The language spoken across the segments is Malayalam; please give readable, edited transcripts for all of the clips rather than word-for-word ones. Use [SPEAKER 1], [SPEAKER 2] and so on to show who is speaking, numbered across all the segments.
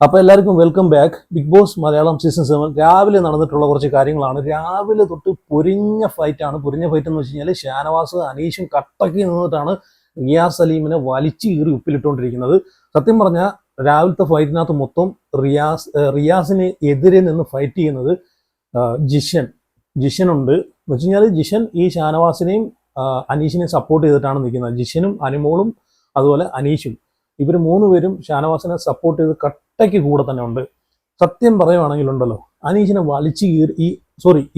[SPEAKER 1] അപ്പോൾ എല്ലാവർക്കും welcome back. Bigg Boss Malayalam season 7 രാവിലെ നടന്നിട്ടുള്ള കുറച്ച് കാര്യങ്ങളാണ്. രാവിലെ തൊട്ട് പൊരിഞ്ഞ ഫൈറ്റാണ്. പൊരിഞ്ഞ ഫൈറ്റ് എന്ന് വെച്ച് കഴിഞ്ഞാൽ ഷാനവാസ് അനീഷും കട്ടക്ക് നിന്നിട്ടാണ് റിയാസ് സലീമിനെ വലിച്ചു കീറി ഉപ്പിലിട്ടുകൊണ്ടിരിക്കുന്നത്. സത്യം പറഞ്ഞാൽ രാവിലത്തെ ഫൈറ്റിനകത്ത് മൊത്തം റിയാസിന് എതിരെ നിന്ന് ഫൈറ്റ് ചെയ്യുന്നത് ജിഷൻ ഉണ്ട് എന്ന് വെച്ച് കഴിഞ്ഞാൽ ജിഷൻ ഈ ഷാനവാസിനെയും അനീഷിനെയും സപ്പോർട്ട് ചെയ്തിട്ടാണ് നിൽക്കുന്നത്. ജിഷനും അനുമോളും അതുപോലെ അനീഷും ഇവർ മൂന്നുപേരും ഷാനവാസിനെ സപ്പോർട്ട് ചെയ്ത് കട്ടയ്ക്ക് കൂടെ തന്നെ ഉണ്ട്. സത്യം പറയുവാണെങ്കിലുണ്ടല്ലോ, അനീഷിനെ വലിച്ചു കീറി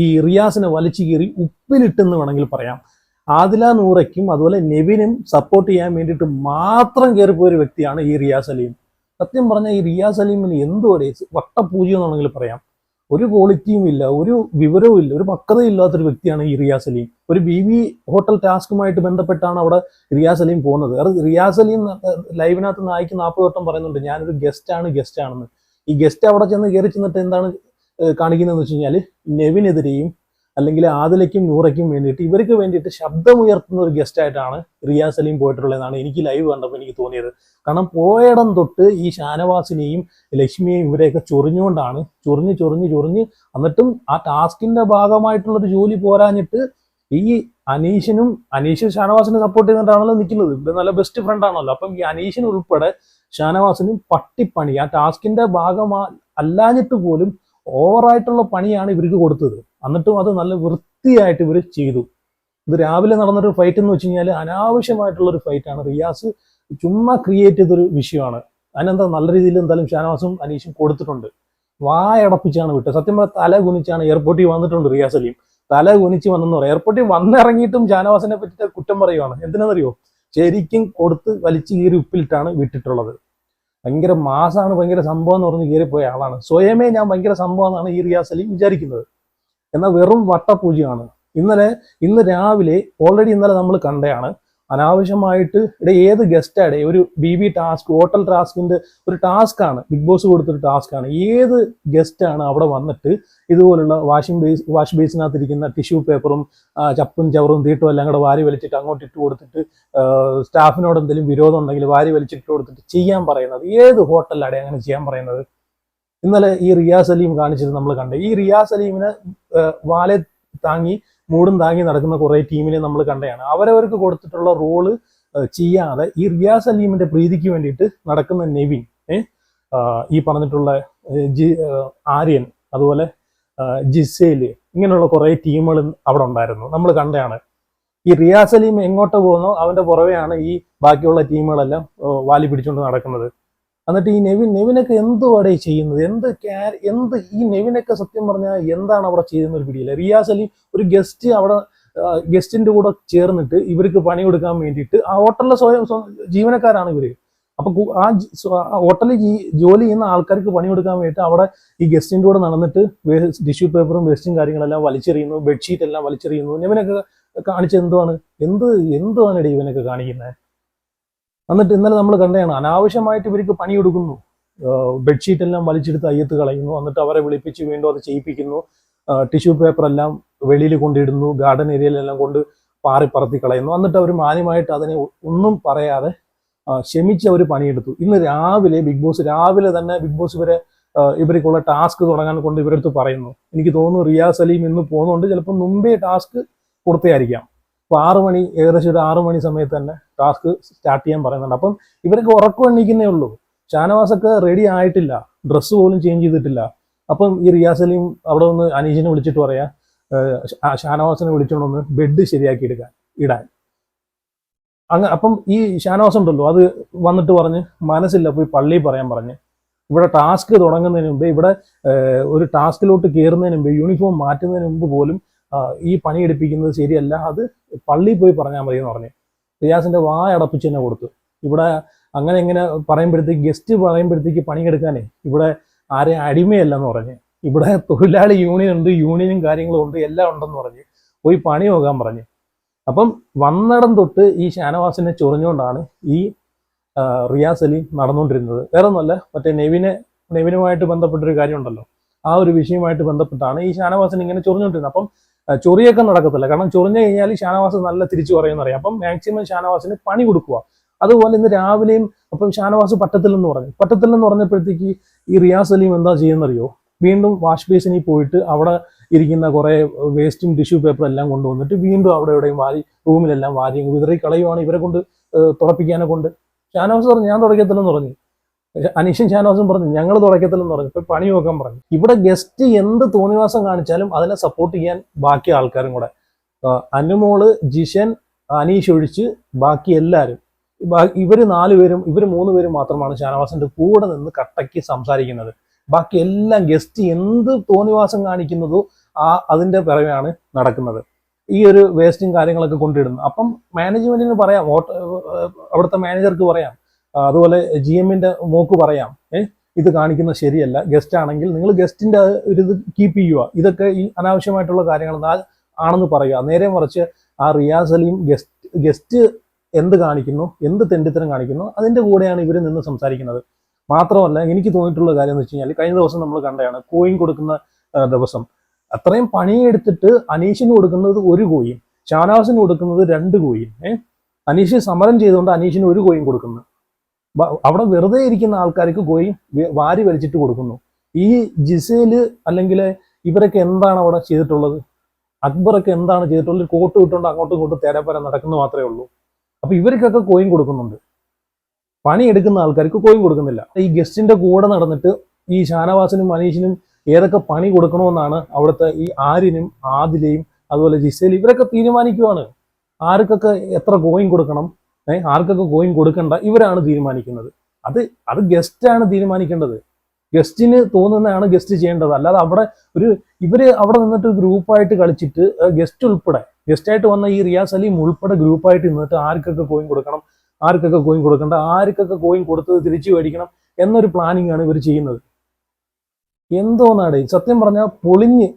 [SPEAKER 1] ഈ റിയാസിനെ വലിച്ചു കീറി ഉപ്പിലിട്ടെന്ന് വേണമെങ്കിൽ പറയാം. ആദില നൂറയ്ക്കും അതുപോലെ നെവിനും സപ്പോർട്ട് ചെയ്യാൻ വേണ്ടിയിട്ട് മാത്രം കയറിപ്പോയൊരു വ്യക്തിയാണ് ഈ റിയാസ് സലീം. സത്യം പറഞ്ഞാൽ ഈ റിയാസ് സലീമിന് എന്തുവരെ വട്ടപൂജ്യം എന്നാണെങ്കിൽ പറയാം. ഒരു ക്വാളിറ്റിയും ഇല്ല, ഒരു വിവരവും ഇല്ല, ഒരു പക്വതയും ഇല്ലാത്തൊരു വ്യക്തിയാണ് ഈ റിയാസ് സലീം. ഒരു BB ഹോട്ടൽ ടാസ്കുമായിട്ട് ബന്ധപ്പെട്ടാണ് അവിടെ റിയാസ് സലീം പോകുന്നത്. റിയാസ് സലീം ലൈവിനകത്ത് നായിക്ക് 40 വട്ടം പറയുന്നുണ്ട് ഞാനൊരു ഗസ്റ്റാണെന്ന്. ഈ ഗസ്റ്റ് അവിടെ ചെന്ന് കയറി ചെന്നിട്ട് എന്താണ് കാണിക്കുന്നതെന്ന് വെച്ച് കഴിഞ്ഞാൽ നെവിനെതിരെയും അല്ലെങ്കിൽ ആദിലയ്ക്കും നൂറയ്ക്കും വേണ്ടിയിട്ട് ഇവർക്ക് വേണ്ടിയിട്ട് ശബ്ദമുയർത്തുന്ന ഒരു ഗസ്റ്റായിട്ടാണ് റിയാസ് സലീം പോയിട്ടുള്ളതെന്നാണ് എനിക്ക് ലൈവ് കണ്ടപ്പോൾ എനിക്ക് തോന്നിയത്. കാരണം പോയിടം തൊട്ട് ഈ ഷാനവാസിനെയും ലക്ഷ്മിയെയും ഇവരെയൊക്കെ ചൊറിഞ്ഞ് എന്നിട്ടും ആ ടാസ്കിന്റെ ഭാഗമായിട്ടുള്ളൊരു ജോലി പോരാഞ്ഞിട്ട് ഈ അനീഷ് ഷാനവാസിനെ സപ്പോർട്ട് ചെയ്തിട്ടാണല്ലോ നിൽക്കുന്നത്. ഇത് നല്ല ബെസ്റ്റ് ഫ്രണ്ട് ആണല്ലോ. അപ്പം ഈ അനീഷിന് ഉൾപ്പെടെ ഷാനവാസിനും പട്ടിപ്പണി, ആ ടാസ്കിന്റെ അല്ലാഞ്ഞിട്ട് പോലും ഓവറായിട്ടുള്ള പണിയാണ് ഇവർക്ക് കൊടുത്തത്. എന്നിട്ടും അത് നല്ല വൃത്തിയായിട്ട് ഇവർ ചെയ്തു. ഇത് രാവിലെ നടന്നൊരു ഫൈറ്റ് എന്ന് വെച്ച് കഴിഞ്ഞാൽ അനാവശ്യമായിട്ടുള്ളൊരു ഫൈറ്റാണ്. റിയാസ് ചുമ്മാ ക്രിയേറ്റ് ചെയ്തൊരു വിഷയമാണ്. അതിനെന്താ നല്ല രീതിയിൽ എന്തായാലും ഷാനവാസും അനീഷും കൊടുത്തിട്ടുണ്ട്. വായടപ്പിച്ചാണ് വിട്ടത്. സത്യം പറഞ്ഞാൽ തല കുനിച്ചാണ് എയർപോർട്ടിൽ വന്നിട്ടുണ്ട് റിയാസ് സലീം. തല കുനിച്ച് വന്നെന്ന് പറയാം. എയർപോർട്ടിൽ വന്നിറങ്ങിയിട്ടും ഷാനവാസിനെ പറ്റിയിട്ട് കുറ്റം പറയുവാണ്. എന്തിനാണെന്നറിയോ? ശരിക്കും കൊടുത്ത് വലിച്ചു കീറി ഉപ്പിലിട്ടാണ് വിട്ടിട്ടുള്ളത്. ഭയങ്കര മാസാണ്, ഭയങ്കര സംഭവം എന്ന് പറഞ്ഞ് കയറിപ്പോയ ആളാണ്. സ്വയമേ ഞാൻ ഭയങ്കര സംഭവം എന്നാണ് ഈ റിയാസ് സലീം വിചാരിക്കുന്നത്. എന്നാൽ വെറും വട്ടപൂജ്യമാണ്. ഇന്ന് രാവിലെ ഓൾറെഡി ഇന്നലെ നമ്മൾ കണ്ടതാണ്. അനാവശ്യമായിട്ട് ഏത് ഗസ്റ്റാടെ ഒരു BB ടാസ്ക്, ഹോട്ടൽ ടാസ്കിന്റെ ഒരു ടാസ്ക്കാണ്, ബിഗ് ബോസ് കൊടുത്തൊരു ടാസ്ക്കാണ്. ഏത് ഗസ്റ്റാണ് അവിടെ വന്നിട്ട് ഇതുപോലുള്ള വാഷ് ബേസിനകത്തിരിക്കുന്ന ടിഷ്യൂ പേപ്പറും ചപ്പും ചവറും തീട്ടും എല്ലാം കൂടെ വാരി വലിച്ചിട്ട് അങ്ങോട്ട് ഇട്ട് കൊടുത്തിട്ട് സ്റ്റാഫിനോട് എന്തെങ്കിലും വിരോധം ഉണ്ടെങ്കിൽ വാരി വലിച്ചിട്ട് കൊടുത്തിട്ട് ചെയ്യാൻ പറയുന്നത്? ഏത് ഹോട്ടലിലാടെ അങ്ങനെ ചെയ്യാൻ പറയുന്നത്? ഇന്നലെ ഈ റിയാസ് സലീം കാണിച്ചത് നമ്മൾ കണ്ടത്. ഈ റിയാസ് സലീമിനെ വാലെ താങ്ങി മൂടും താങ്ങി നടക്കുന്ന കുറെ ടീമിനെ നമ്മൾ കണ്ടതാണ്. അവരവർക്ക് കൊടുത്തിട്ടുള്ള റോള് ചെയ്യാതെ ഈ റിയാസ് സലീമിന്റെ പ്രീതിക്ക് വേണ്ടിയിട്ട് നടക്കുന്ന നെവിൻ, ഈ പറഞ്ഞിട്ടുള്ള ആര്യൻ, അതുപോലെ ജിസേല്, ഇങ്ങനെയുള്ള കുറെ ടീമുകൾ അവിടെ ഉണ്ടായിരുന്നു. നമ്മൾ കണ്ടതാണ്. ഈ റിയാസ് സലീം എങ്ങോട്ട് പോകുന്നോ അവന്റെ പുറകെയാണ് ഈ ബാക്കിയുള്ള ടീമുകളെല്ലാം വാലി പിടിച്ചുകൊണ്ട് നടക്കുന്നത്. എന്നിട്ട് ഈ നെവിനൊക്കെ എന്തുവാടെ ചെയ്യുന്നത്? ഈ നെവിനൊക്കെ സത്യം പറഞ്ഞാൽ എന്താണ് അവിടെ ചെയ്യുന്ന ഒരു പിടിയില്ല. റിയാസ് സലീം ഒരു ഗസ്റ്റിന്റെ കൂടെ ചേർന്നിട്ട് ഇവർക്ക് പണി കൊടുക്കാൻ വേണ്ടിയിട്ട് ആ ഹോട്ടലിലെ ജീവനക്കാരാണ് ഇവര്. അപ്പൊ ആ ഹോട്ടലിൽ ജോലി ചെയ്യുന്ന ആൾക്കാർക്ക് പണി കൊടുക്കാൻ വേണ്ടിയിട്ട് അവിടെ ഈ ഗസ്റ്റിന്റെ കൂടെ നടന്നിട്ട് ടിഷ്യൂ പേപ്പറും വേസ്റ്റും കാര്യങ്ങളെല്ലാം വലിച്ചെറിയുന്നു, ബെഡ്ഷീറ്റ് എല്ലാം വലിച്ചെറിയുന്നു. നെവിനൊക്കെ കാണിച്ചത് എന്തുവാണ് ഇവനൊക്കെ കാണിക്കുന്നത്? എന്നിട്ട് ഇന്നലെ നമ്മൾ കണ്ടതാണ് അനാവശ്യമായിട്ട് ഇവർക്ക് പണി കൊടുക്കുന്നു. ബെഡ്ഷീറ്റ് എല്ലാം വലിച്ചെടുത്ത് അയ്യത്ത് കളയുന്നു. എന്നിട്ട് അവരെ വിളിപ്പിച്ച് വീണ്ടും അത് ചെയ്യിപ്പിക്കുന്നു. ടിഷ്യൂ പേപ്പർ എല്ലാം വെളിയിൽ കൊണ്ടിടുന്നു, ഗാർഡൻ ഏരിയയിലെല്ലാം കൊണ്ട് പറത്തി കളയുന്നു. എന്നിട്ട് അവർ മാന്യമായിട്ട് അതിനെ ഒന്നും പറയാതെ ക്ഷമിച്ച് അവർ പണിയെടുത്തു. ഇന്ന് രാവിലെ ബിഗ് ബോസ് ഇവർക്കുള്ള ടാസ്ക് തുടങ്ങാൻ കൊണ്ട് ഇവരടുത്ത് പറയുന്നു. എനിക്ക് തോന്നുന്നു റിയാസ് സലീം ഇന്ന് പോകുന്നുണ്ട്. ചിലപ്പോൾ മുമ്പേ ടാസ്ക് കൊടുത്തായിരിക്കാം. അപ്പോൾ ഏകദേശം ഒരു 6 മണി സമയത്ത് തന്നെ ടാസ്ക് സ്റ്റാർട്ട് ചെയ്യാൻ പറയുന്നുണ്ട്. അപ്പം ഇവരൊക്കെ ഉറക്കം എണീക്കുന്നേ ഉള്ളൂ. ഷാനവാസൊക്കെ റെഡി ആയിട്ടില്ല, ഡ്രസ്സ് പോലും ചേഞ്ച് ചെയ്തിട്ടില്ല. അപ്പം ഈ റിയാസ് സലീം അവിടെ ഒന്ന് അനീഷിനെ വിളിച്ചിട്ട് പറയാ ഷാനവാസിനെ വിളിച്ചോണ്ടൊന്ന് ബെഡ് ശരിയാക്കി ഇടാൻ. അപ്പം ഈ ഷാനവാസ് ഉണ്ടല്ലോ, അത് വന്നിട്ട് പറഞ്ഞ് മനസ്സില്ല, പോയി പള്ളിയിൽ പറയാൻ പറഞ്ഞ്. ഇവിടെ ടാസ്ക് തുടങ്ങുന്നതിന് മുമ്പ്, ഇവിടെ ഒരു ടാസ്കിലോട്ട് കയറുന്നതിന് മുമ്പ്, യൂണിഫോം മാറ്റുന്നതിന് മുമ്പ് പോലും ഈ പണിയെടുപ്പിക്കുന്നത് ശരിയല്ല, അത് പള്ളിയിൽ പോയി പറഞ്ഞാൽ മതി എന്ന് പറഞ്ഞു. റിയാസിന്റെ വായടപ്പിച്ച് തന്നെ കൊടുത്തു. ഇവിടെ ഇങ്ങനെ പറയുമ്പോഴത്തേക്ക്, ഗസ്റ്റ് പറയുമ്പോഴത്തേക്ക് പണിയെടുക്കാനേ ഇവിടെ ആരെയും അടിമയല്ലെന്ന് പറഞ്ഞ്, ഇവിടെ തൊഴിലാളി യൂണിയൻ ഉണ്ട്, യൂണിയനും കാര്യങ്ങളും ഉണ്ട്, എല്ലാം ഉണ്ടെന്ന് പറഞ്ഞ് പോയി പണി നോക്കാൻ പറഞ്ഞ്. അപ്പം വന്നിടം തൊട്ട് ഈ ഷാനവാസിനെ ചൊറിഞ്ഞുകൊണ്ടാണ് ഈ റിയാസ് സലീം നടന്നുകൊണ്ടിരുന്നത്. വേറെ ഒന്നുമല്ല, മറ്റേ നെവിനുമായിട്ട് ബന്ധപ്പെട്ടൊരു കാര്യമുണ്ടല്ലോ, ആ ഒരു വിഷയമായിട്ട് ബന്ധപ്പെട്ടാണ് ഈ ഷാനവാസിനെ ഇങ്ങനെ ചൊറിഞ്ഞുകൊണ്ടിരുന്നത്. അപ്പം ചൊറിയൊക്കെ നടക്കത്തില്ല. കാരണം ചൊറിഞ്ഞു കഴിഞ്ഞാൽ ഷാനവാസ് നല്ല തിരിച്ചു പറയുമെന്നറിയാം. അപ്പം മാക്സിമം ഷാനവാസിന് പണി കൊടുക്കുക. അതുപോലെ ഇന്ന് രാവിലെയും അപ്പം ഷാനവാസ് പറ്റത്തിൽ എന്ന് പറഞ്ഞപ്പോഴത്തേക്ക് ഈ റിയാസ് സലീം എന്താ ചെയ്യുന്നറിയോ, വീണ്ടും വാഷ് ബേസിനിൽ പോയിട്ട് അവിടെ ഇരിക്കുന്ന കുറേ വേസ്റ്റും ടിഷ്യൂ പേപ്പറും എല്ലാം കൊണ്ടുവന്നിട്ട് വീണ്ടും അവിടെ എവിടെയും വാരി റൂമിലെല്ലാം വാരി വിതറി കളയുവാണ് ഇവരെ കൊണ്ട് തുടപ്പിക്കാനെ കൊണ്ട്. ഷാനവാസ് പറഞ്ഞു ഞാൻ തുടക്കത്തില്ലെന്ന് പറഞ്ഞു, അനീഷും ഷാനവാസും പറഞ്ഞു ഞങ്ങൾ തുടക്കത്തില്ലെന്ന് പറഞ്ഞു. ഇപ്പൊ പണി നോക്കാൻ പറഞ്ഞു. ഇവിടെ ഗസ്റ്റ് എന്ത് തോന്നിവാസം കാണിച്ചാലും അതിനെ സപ്പോർട്ട് ചെയ്യാൻ ബാക്കി ആൾക്കാരും കൂടെ, അനുമോള്, ജിഷൻ, അനീഷ് ഒഴിച്ച് ബാക്കി എല്ലാവരും, ഇവര് 4 പേരും ഇവര് 3 പേരും മാത്രമാണ് ഷാനവാസിന്റെ കൂടെ നിന്ന് കട്ടയ്ക്ക് സംസാരിക്കുന്നത്. ബാക്കി എല്ലാം ഗസ്റ്റ് എന്ത് തോന്നിവാസം കാണിക്കുന്നതോ അതിന്റെ പിറകെയാണ് നടക്കുന്നത്. ഈ ഒരു വേസ്റ്റും കാര്യങ്ങളൊക്കെ കൊണ്ടിടുന്നു. അപ്പം മാനേജ്മെന്റിന് പറയാം, അവിടുത്തെ മാനേജർക്ക് പറയാം, അതുപോലെ GM-ന്റെ മോക്ക് പറയാം, ഇത് കാണിക്കുന്നത് ശരിയല്ല. ഗസ്റ്റ് ആണെങ്കിൽ നിങ്ങൾ ഗസ്റ്റിന്റെ ഒരു ഇത് കീപ്പ് ചെയ്യുക, ഇതൊക്കെ ഈ അനാവശ്യമായിട്ടുള്ള കാര്യങ്ങൾ ആണെന്ന് പറയുക. നേരെ മറിച്ച് ആ റിയാസ് സലീം ഗസ്റ്റ് എന്ത് കാണിക്കുന്നു, എന്ത് തെണ്ടിത്തരം കാണിക്കുന്നു, അതിന്റെ കൂടെയാണ് ഇവർ നിന്ന് സംസാരിക്കുന്നത്. മാത്രമല്ല എനിക്ക് തോന്നിയിട്ടുള്ള കാര്യം എന്ന് വെച്ച് കഴിഞ്ഞാൽ, കഴിഞ്ഞ ദിവസം നമ്മൾ കണ്ടതാണ് കോയിൻ കൊടുക്കുന്ന ദിവസം, അത്രയും പണിയെടുത്തിട്ട് അനീഷിന് കൊടുക്കുന്നത് 1 കോയിൻ, ഷാനവാസിന് കൊടുക്കുന്നത് 2 കോയിൻ. അനീഷ് സമരം ചെയ്തുകൊണ്ട് അനീഷിന് 1 കോയിൻ കൊടുക്കുന്നു. അവിടെ വെറുതെ ഇരിക്കുന്ന ആൾക്കാർക്ക് കോയിൻ വാരി വലിച്ചിട്ട് കൊടുക്കുന്നു. ഈ ജിസേല് അല്ലെങ്കിൽ ഇവരൊക്കെ എന്താണ് അവിടെ ചെയ്തിട്ടുള്ളത്? അക്ബറൊക്കെ എന്താണ് ചെയ്തിട്ടുള്ളത്? കോട്ട് വിട്ടുകൊണ്ട് അങ്ങോട്ടും ഇങ്ങോട്ടും തേരാപ്പര നടക്കുന്നു മാത്രമേ ഉള്ളൂ. അപ്പൊ ഇവർക്കൊക്കെ കോയിൻ കൊടുക്കുന്നുണ്ട്, പണിയെടുക്കുന്ന ആൾക്കാർക്ക് കോയിൻ കൊടുക്കുന്നില്ല. ഈ ഗസ്റ്റിന്റെ കൂടെ നടന്നിട്ട് ഈ ഷാനവാസിനും അനീഷിനും ഏതൊക്കെ പണി കൊടുക്കണമെന്നാണ് അവിടുത്തെ ഈ ആര്യനും ആദിലയും അതുപോലെ ജിസേലും ഇവരൊക്കെ തീരുമാനിക്കുവാണ്. ആർക്കൊക്കെ എത്ര കോയിൻ കൊടുക്കണം, ആർക്കൊക്കെ കോയിൻ കൊടുക്കണ്ട, ഇവരാണ് തീരുമാനിക്കുന്നത്. അത് ഗസ്റ്റാണ് തീരുമാനിക്കേണ്ടത്. ഗസ്റ്റിന് തോന്നുന്നതാണ് ഗസ്റ്റ് ചെയ്യേണ്ടത്. അല്ലാതെ അവിടെ ഇവര് അവിടെ നിന്നിട്ട് ഗ്രൂപ്പായിട്ട് കളിച്ചിട്ട് ഗസ്റ്റ് ഉൾപ്പെടെ, ഗസ്റ്റായിട്ട് വന്ന ഈ റിയാസ് സലീം ഉൾപ്പെടെ ഗ്രൂപ്പായിട്ട് നിന്നിട്ട് ആർക്കൊക്കെ കോയിൻ കൊടുക്കണം, ആർക്കൊക്കെ കോയിൻ കൊടുക്കണ്ട, ആർക്കൊക്കെ കോയിൻ കൊടുത്തത് തിരിച്ചു മേടിക്കണം എന്നൊരു പ്ലാനിങ് ആണ് ഇവർ ചെയ്യുന്നത്. എന്തോന്നാടേ സത്യം പറഞ്ഞാൽ പൊളിഞ്ഞ്,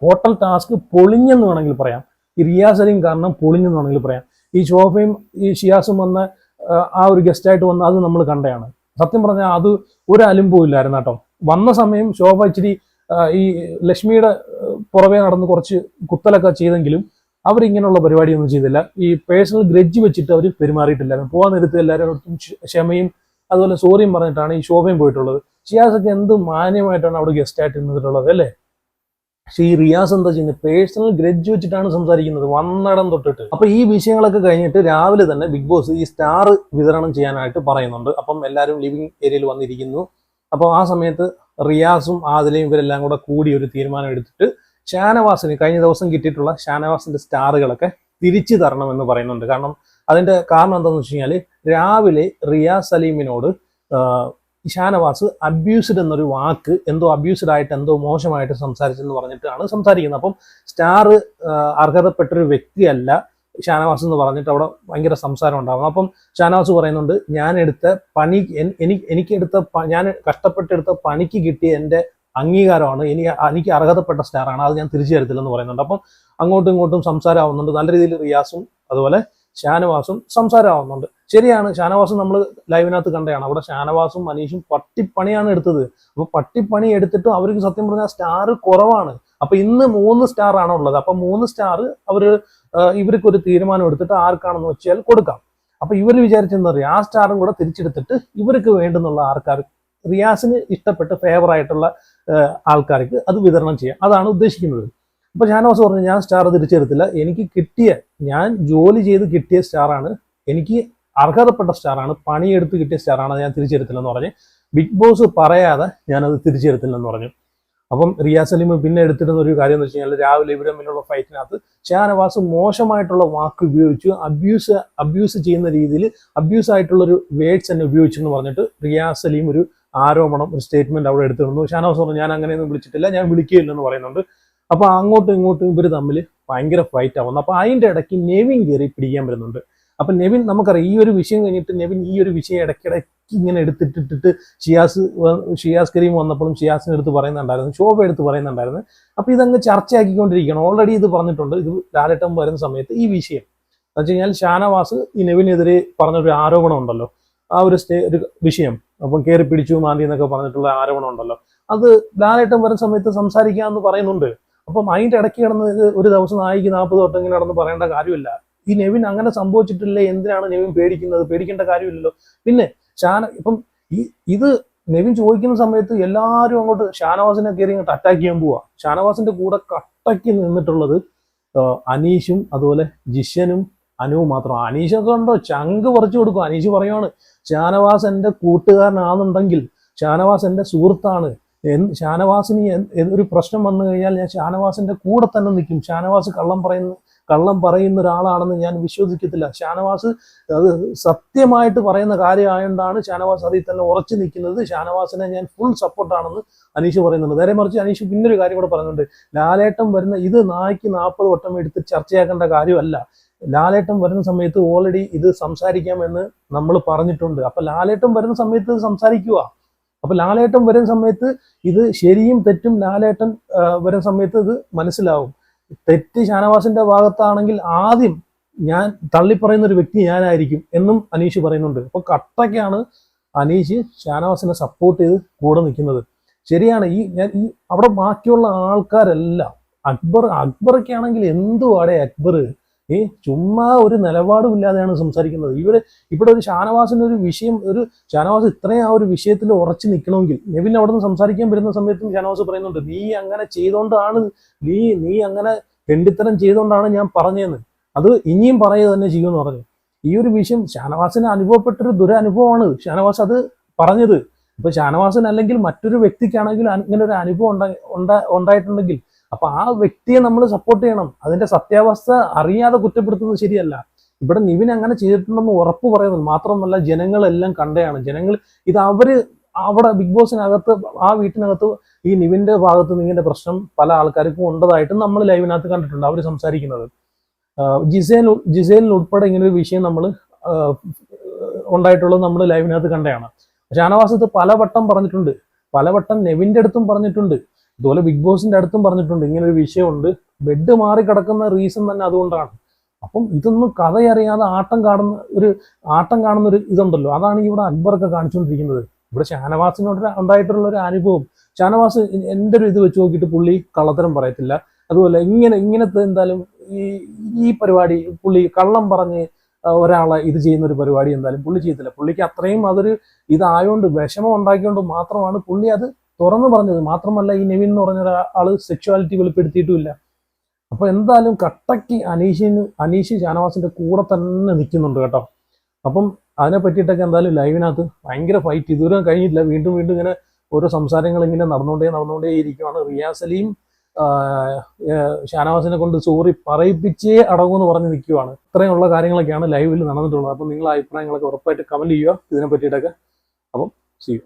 [SPEAKER 1] ഹോട്ടൽ ടാസ്ക് പൊളിഞ്ഞെന്ന് വേണമെങ്കിൽ പറയാം. ഈ റിയാസ് സലീം കാരണം പൊളിഞ്ഞെന്ന് വേണമെങ്കിൽ പറയാം. ഈ ഷോഫയും ഈ ഷിയാസും വന്ന ആ ഒരു ഗസ്റ്റായിട്ട് വന്ന അത് നമ്മൾ കണ്ടതാണ്. സത്യം പറഞ്ഞാൽ അത് ഒരു അലുമ്പും ഇല്ലായിരുന്നു കേട്ടോ. വന്ന സമയം ശോഭ ഇച്ചിരി ഈ ലക്ഷ്മിയുടെ പുറമേ നടന്ന് കുറച്ച് കുത്തലൊക്കെ ചെയ്തെങ്കിലും അവരിങ്ങനെയുള്ള പരിപാടിയൊന്നും ചെയ്തില്ല. ഈ പേഴ്സണൽ ഗ്രഡ്ജ് വെച്ചിട്ട് അവർ പെരുമാറിയിട്ടില്ലായിരുന്നു. പോകാൻ നേരത്ത് എല്ലാവരും ക്ഷമയും അതുപോലെ സോറിയും പറഞ്ഞിട്ടാണ് ഈ ശോഭയും പോയിട്ടുള്ളത്. ഷിയാസൊക്കെ എന്ത് മാന്യമായിട്ടാണ് അവിടെ ഗസ്റ്റായിട്ട് നിന്നിട്ടുള്ളത് അല്ലേ. പക്ഷെ ഈ റിയാസ് എന്താ ചെയ്യുന്നത്? പേഴ്സണൽ ഗ്രഡ്ജ് വെച്ചിട്ടാണ് സംസാരിക്കുന്നത് വന്നിടം തൊട്ടിട്ട്. അപ്പൊ ഈ വിഷയങ്ങളൊക്കെ കഴിഞ്ഞിട്ട് രാവിലെ തന്നെ ബിഗ് ബോസ് ഈ സ്റ്റാർ വിതരണം ചെയ്യാനായിട്ട് പറയുന്നുണ്ട്. അപ്പം എല്ലാവരും ലിവിംഗ് ഏരിയയിൽ വന്നിരിക്കുന്നു. അപ്പോൾ ആ സമയത്ത് റിയാസും ആദിലയും ഇവരെല്ലാം കൂടെ കൂടി ഒരു തീരുമാനം എടുത്തിട്ട് ഷാനവാസിന് കഴിഞ്ഞ ദിവസം കിട്ടിയിട്ടുള്ള ഷാനവാസിന്റെ സ്റ്റാറുകളൊക്കെ തിരിച്ചു തരണമെന്ന് പറയുന്നുണ്ട്. കാരണം അതിന്റെ കാരണം എന്താണെന്ന് വെച്ച് കഴിഞ്ഞാൽ, രാവിലെ റിയാസ് സലീമിനോട് ഷാനവാസ് അബ്യൂസ്ഡ് എന്നൊരു വാക്ക്, എന്തോ അബ്യൂസ്ഡ് ആയിട്ട് എന്തോ മോശമായിട്ട് സംസാരിച്ചെന്ന് പറഞ്ഞിട്ടാണ് സംസാരിക്കുന്നത്. അപ്പം സ്റ്റാർ അർഹതപ്പെട്ടൊരു വ്യക്തിയല്ല ഷാനവാസ് എന്ന് പറഞ്ഞിട്ട് അവിടെ ഭയങ്കര സംസാരം ഉണ്ടാകും. അപ്പം ഷാനവാസ് പറയുന്നുണ്ട്, ഞാൻ കഷ്ടപ്പെട്ടെടുത്ത പണിക്ക് കിട്ടിയ എൻ്റെ അംഗീകാരമാണ്, എനിക്ക് അർഹതപ്പെട്ട സ്റ്റാറാണ്, അത് ഞാൻ തിരിച്ചു തരത്തില്ലെന്ന് പറയുന്നുണ്ട്. അപ്പം അങ്ങോട്ടും ഇങ്ങോട്ടും സംസാരമാവുന്നുണ്ട്. നല്ല രീതിയിൽ റിയാസും അതുപോലെ ഷാനവാസും സംസാരമാവുന്നുണ്ട്. ശരിയാണ്, ഷാനവാസും നമ്മൾ ലൈവിനകത്ത് കണ്ടതാണ്. അവിടെ ഷാനവാസും അനീഷും പട്ടിപ്പണിയാണ് എടുത്തത്. അപ്പൊ പട്ടിപ്പണി എടുത്തിട്ടും അവർക്ക് സത്യം പറഞ്ഞാൽ സ്റ്റാർ കുറവാണ്. അപ്പൊ ഇന്ന് 3 സ്റ്റാർ ആണ് ഉള്ളത്. അപ്പൊ 3 സ്റ്റാർ ഇവർക്ക് ഒരു തീരുമാനം എടുത്തിട്ട് ആർക്കാണെന്ന് വെച്ചാൽ കൊടുക്കാം. അപ്പൊ ഇവർ വിചാരിച്ചെന്താ പറയുക, ആ സ്റ്റാറും കൂടെ തിരിച്ചെടുത്തിട്ട് ഇവർക്ക് വേണ്ടുന്നുള്ള ആൾക്കാർ, റിയാസിന് ഇഷ്ടപ്പെട്ട് ഫേവർ ആയിട്ടുള്ള ആൾക്കാർക്ക് അത് വിതരണം ചെയ്യാം, അതാണ് ഉദ്ദേശിക്കുന്നത്. അപ്പൊ ഷാനവാസ് പറഞ്ഞു, ഞാൻ സ്റ്റാർ തിരിച്ചെടുത്തില്ല, എനിക്ക് ഞാൻ ജോലി ചെയ്ത് കിട്ടിയ സ്റ്റാറാണ്, എനിക്ക് അർഹതപ്പെട്ട സ്റ്റാറാണ്, പണിയെടുത്ത് കിട്ടിയ സ്റ്റാറാണ്, ഞാൻ തിരിച്ചെടുത്തില്ലെന്ന് പറഞ്ഞ് ബിഗ് ബോസ് പറയാതെ ഞാനത് തിരിച്ചെടുത്തില്ലെന്ന് പറഞ്ഞു. അപ്പം റിയാസ് സലീം പിന്നെ എടുത്തിരുന്ന ഒരു കാര്യം എന്ന് വെച്ച് കഴിഞ്ഞാൽ, രാവിലെ ഇവർ തമ്മിലുള്ള ഫൈറ്റിനകത്ത് ഷാനവാസ് മോശമായിട്ടുള്ള വാക്ക് ഉപയോഗിച്ചു, അബ്യൂസ് ചെയ്യുന്ന രീതിയിൽ അബ്യൂസ് ആയിട്ടുള്ളൊരു വേർഡ്സ് തന്നെ ഉപയോഗിച്ചു എന്ന് പറഞ്ഞിട്ട് റിയാസ് സലീം ഒരു ആരോപണം, ഒരു സ്റ്റേറ്റ്മെന്റ് അവിടെ എടുത്തിരുന്നു. ഷാനവാസ് പറഞ്ഞു, ഞാൻ അങ്ങനെയൊന്നും വിളിച്ചിട്ടില്ല, ഞാൻ വിളിക്കുകയില്ലെന്ന് പറയുന്നുണ്ട്. അപ്പൊ അങ്ങോട്ടും ഇങ്ങോട്ടും ഇവർ തമ്മിൽ ഭയങ്കര ഫൈറ്റ് ആവുന്നു. അപ്പൊ അതിന്റെ ഇടയ്ക്ക് നെവിൻ കയറി പിടിക്കാൻ വരുന്നുണ്ട്. അപ്പൊ നെവിൻ, നമുക്കറിയാം ഈ ഒരു വിഷയം കഴിഞ്ഞിട്ട് നെവിൻ ഈ ഒരു വിഷയം ഇടയ്ക്കിടയ്ക്ക് ഇങ്ങനെ എടുത്തിട്ടിട്ട് ഷിയാസ് കരീം വന്നപ്പോഴും ഷിയാസിനെ എടുത്ത് പറയുന്നുണ്ടായിരുന്നു, ശോഭ എടുത്ത് പറയുന്നുണ്ടായിരുന്നു. അപ്പൊ ഇതങ്ങ് ചർച്ചയാക്കിക്കൊണ്ടിരിക്കണം. ഓൾറെഡി ഇത് പറഞ്ഞിട്ടുണ്ട്. ഇത് ലാലേട്ടൻ വരുന്ന സമയത്ത് ഈ വിഷയം എന്ന് വെച്ച് കഴിഞ്ഞാൽ, ഷാനവാസ് ഈ നെവിനെതിരെ പറഞ്ഞൊരു ആരോപണം ഉണ്ടല്ലോ, ആ ഒരു വിഷയം, അപ്പം കയറി പിടിച്ചു മാന്തി എന്നൊക്കെ പറഞ്ഞിട്ടുള്ള ആരോപണം ഉണ്ടല്ലോ, അത് ലാലേട്ടൻ വരുന്ന സമയത്ത് സംസാരിക്കാമെന്ന് പറയുന്നുണ്ട്. അപ്പം അതിന്റെ ഇടയ്ക്ക് കിടന്ന് ഒരു ദിവസം 40 തൊട്ട് ഇങ്ങനെ നടന്ന് പറയേണ്ട കാര്യമില്ല. ഈ നെവിൻ അങ്ങനെ സംഭവിച്ചിട്ടില്ലേ, എന്തിനാണ് നെവിൻ പേടിക്കുന്നത്? പേടിക്കേണ്ട കാര്യമില്ലല്ലോ. പിന്നെ ഇപ്പം ഇത് നെവിൻ ചോദിക്കുന്ന സമയത്ത് എല്ലാവരും അങ്ങോട്ട് ഷാനവാസിനെ കയറി അങ്ങോട്ട് അറ്റാക്ക് ചെയ്യാൻ പോവാ. ഷാനവാസിന്റെ കൂടെ കട്ടയ്ക്ക് നിന്നിട്ടുള്ളത് അനീഷും അതുപോലെ ജിഷനും അനുവും മാത്രം. അനീഷൊക്കെ ഉണ്ടോ ചങ്ക് പറിച്ചു കൊടുക്കും. അനീഷ് പറയുവാണ്, ഷാനവാസ് എൻ്റെ കൂട്ടുകാരനാണെന്നുണ്ടെങ്കിൽ ഷാനവാസ് എൻ്റെ സുഹൃത്താണ്. ഷാനവാസിന് ഒരു പ്രശ്നം വന്നു കഴിഞ്ഞാൽ ഞാൻ ഷാനവാസിന്റെ കൂടെ തന്നെ നിൽക്കും. ഷാനവാസ് കള്ളം പറയുന്ന ഒരാളാണെന്ന് ഞാൻ വിശ്വസിക്കത്തില്ല. ഷാനവാസ് അത് സത്യമായിട്ട് പറയുന്ന കാര്യമായതുകൊണ്ടാണ് ഷാനവാസ് അതിൽ തന്നെ ഉറച്ചു നിൽക്കുന്നത്. ഷാനവാസിനെ ഞാൻ ഫുൾ സപ്പോർട്ടാണെന്ന് അനീഷ് പറയുന്നുണ്ട്. നേരെ മറിച്ച് അനീഷ് പിന്നൊരു കാര്യം കൂടെ പറയുന്നുണ്ട്. ലാലേട്ടൻ വരുന്ന ഇത് നായ്ക്ക് 40 വട്ടം എടുത്ത് ചർച്ചയാക്കേണ്ട കാര്യമല്ല. ലാലേട്ടൻ വരുന്ന സമയത്ത് ഓൾറെഡി ഇത് സംസാരിക്കാമെന്ന് നമ്മൾ പറഞ്ഞിട്ടുണ്ട്. അപ്പൊ ലാലേട്ടൻ വരുന്ന സമയത്ത് ഇത് സംസാരിക്കുക. അപ്പൊ ലാലേട്ടൻ വരുന്ന സമയത്ത് ഇത് ശരിയും തെറ്റും ലാലേട്ടൻ വരുന്ന സമയത്ത് ഇത് മനസ്സിലാവും. തെറ്റ് ഷാനവാസിന്റെ ഭാഗത്താണെങ്കിൽ ആദ്യം ഞാൻ തള്ളിപ്പറയുന്ന ഒരു വ്യക്തി ഞാനായിരിക്കും എന്നും അനീഷ് പറയുന്നുണ്ട്. അപ്പൊ കട്ടയ്ക്കാണ് അനീഷ് ഷാനവാസിനെ സപ്പോർട്ട് ചെയ്ത് കൂടെ നിൽക്കുന്നത്. ശരിയാണ്. ഈ അവിടെ ബാക്കിയുള്ള ആൾക്കാരെല്ലാം അക്ബറൊക്കെ ആണെങ്കിൽ എന്തുവാടെ അക്ബർ ചുമ്മാ ഒരു നിലപാടും ഇല്ലാതെയാണ് സംസാരിക്കുന്നത്. ഇവിടെ ഒരു ഷാനവാസിന്റെ ഒരു വിഷയം, ഷാനവാസ് ഇത്രയും ആ ഒരു വിഷയത്തിൽ ഉറച്ചു നിൽക്കണമെങ്കിൽ നെവിൻ അവിടെ നിന്ന് സംസാരിക്കാൻ വരുന്ന സമയത്തും ഷാനവാസ് പറയുന്നുണ്ട്, നീ അങ്ങനെ ചെയ്തോണ്ടാണ്, നീ അങ്ങനെ തെണ്ടിത്തരം ചെയ്തോണ്ടാണ് ഞാൻ പറഞ്ഞതെന്ന്. അത് ഇനിയും പറയുക തന്നെ ചെയ്യുമെന്ന് പറഞ്ഞു. ഈ ഒരു വിഷയം ഷാനവാസിന് അനുഭവപ്പെട്ടൊരു ദുരനുഭവമാണ് ഷാനവാസ് അത് പറഞ്ഞത്. ഇപ്പൊ ഷാനവാസിന് അല്ലെങ്കിൽ മറ്റൊരു വ്യക്തിക്കാണെങ്കിൽ ഇങ്ങനെ ഒരു അനുഭവം ഉണ്ടായിട്ടുണ്ടെങ്കിൽ അപ്പൊ ആ വ്യക്തിയെ നമ്മൾ സപ്പോർട്ട് ചെയ്യണം. അതിന്റെ സത്യാവസ്ഥ അറിയാതെ കുറ്റപ്പെടുത്തുന്നത് ശരിയല്ല. ഇവിടെ നിവിൻ അങ്ങനെ ചെയ്തിട്ടുണ്ടെന്ന് ഉറപ്പ് പറയുന്നത് മാത്രമല്ല, ജനങ്ങളെല്ലാം കണ്ടയാണ്. ജനങ്ങൾ ഇത് അവിടെ ബിഗ് ബോസിനകത്ത് ആ വീട്ടിനകത്ത് ഈ നിവിന്റെ ഭാഗത്ത് നിങ്ങളുടെ പ്രശ്നം പല ആൾക്കാർക്കും ഉണ്ടതായിട്ടും നമ്മൾ ലൈവിനകത്ത് കണ്ടിട്ടുണ്ട്. അവർ സംസാരിക്കുന്നത് ജിസേലിന് ഉൾപ്പെടെ ഇങ്ങനെ ഒരു വിഷയം നമ്മൾ ഉണ്ടായിട്ടുള്ളത് നമ്മൾ ലൈവിനകത്ത് കണ്ടതാണ്. ഷാനവാസ് ഇത് പലവട്ടം പറഞ്ഞിട്ടുണ്ട്, പലവട്ടം നെവിന്റെ അടുത്തും പറഞ്ഞിട്ടുണ്ട്, അതുപോലെ ബിഗ് ബോസിന്റെ അടുത്തും പറഞ്ഞിട്ടുണ്ട് ഇങ്ങനെ ഒരു വിഷയമുണ്ട്. ബെഡ് മാറി കിടക്കുന്ന റീസൺ തന്നെ അതുകൊണ്ടാണ്. അപ്പം ഇതൊന്നും കഥയറിയാതെ ആട്ടം കാണുന്ന ഒരു ഇതുണ്ടല്ലോ, അതാണ് ഇവിടെ അക്ബറൊക്കെ കാണിച്ചുകൊണ്ടിരിക്കുന്നത്. ഇവിടെ ഷാനവാസിനോട് ഉണ്ടായിട്ടുള്ള ഒരു അനുഭവം, ഷാനവാസ് എൻ്റെ ഒരു ഇത് വെച്ച് നോക്കിയിട്ട് പുള്ളി കള്ളത്തരം പറയത്തില്ല. അതുപോലെ ഇങ്ങനത്തെ എന്തായാലും ഈ പരിപാടി പുള്ളി കള്ളം പറഞ്ഞ് ഒരാളെ ഇത് ചെയ്യുന്ന ഒരു പരിപാടി എന്തായാലും പുള്ളി ചെയ്യത്തില്ല. പുള്ളിക്ക് അത്രയും അതൊരു ഇതായോണ്ട് വിഷമം ഉണ്ടാക്കിയോണ്ട് മാത്രമാണ് പുള്ളി അത് തുറന്നു പറഞ്ഞത്. മാത്രമല്ല ഈ നെവിൻ എന്ന് പറഞ്ഞ ഒരാള് സെക്ഷുവാലിറ്റി വെളിപ്പെടുത്തിയിട്ടുമില്ല. അപ്പൊ എന്തായാലും കട്ടയ്ക്ക് അനീഷ് ഷാനവാസിന്റെ കൂടെ തന്നെ നിൽക്കുന്നുണ്ട് കേട്ടോ. അപ്പം അതിനെ പറ്റിയിട്ടൊക്കെ എന്തായാലും ലൈവിനകത്ത് ഭയങ്കര ഫൈറ്റ് ഇതുവരെ കഴിഞ്ഞിട്ടില്ല. വീണ്ടും ഇങ്ങനെ ഓരോ സംസാരങ്ങൾ ഇങ്ങനെ നടന്നുകൊണ്ടേ ഇരിക്കുകയാണ്. റിയാസ് അലിയും ഷാനവാസിനെ കൊണ്ട് സോറി പറയിപ്പിച്ചേ അടങ്ങുമെന്ന് പറഞ്ഞ് നിൽക്കുവാണ്. ഇത്രയുള്ള കാര്യങ്ങളൊക്കെയാണ് ലൈവിൽ നടന്നിട്ടുള്ളത്. അപ്പം നിങ്ങളുടെ അഭിപ്രായങ്ങളൊക്കെ ഉറപ്പായിട്ട് കമന്റ് ചെയ്യുക ഇതിനെ പറ്റിയിട്ടൊക്കെ. അപ്പം see you.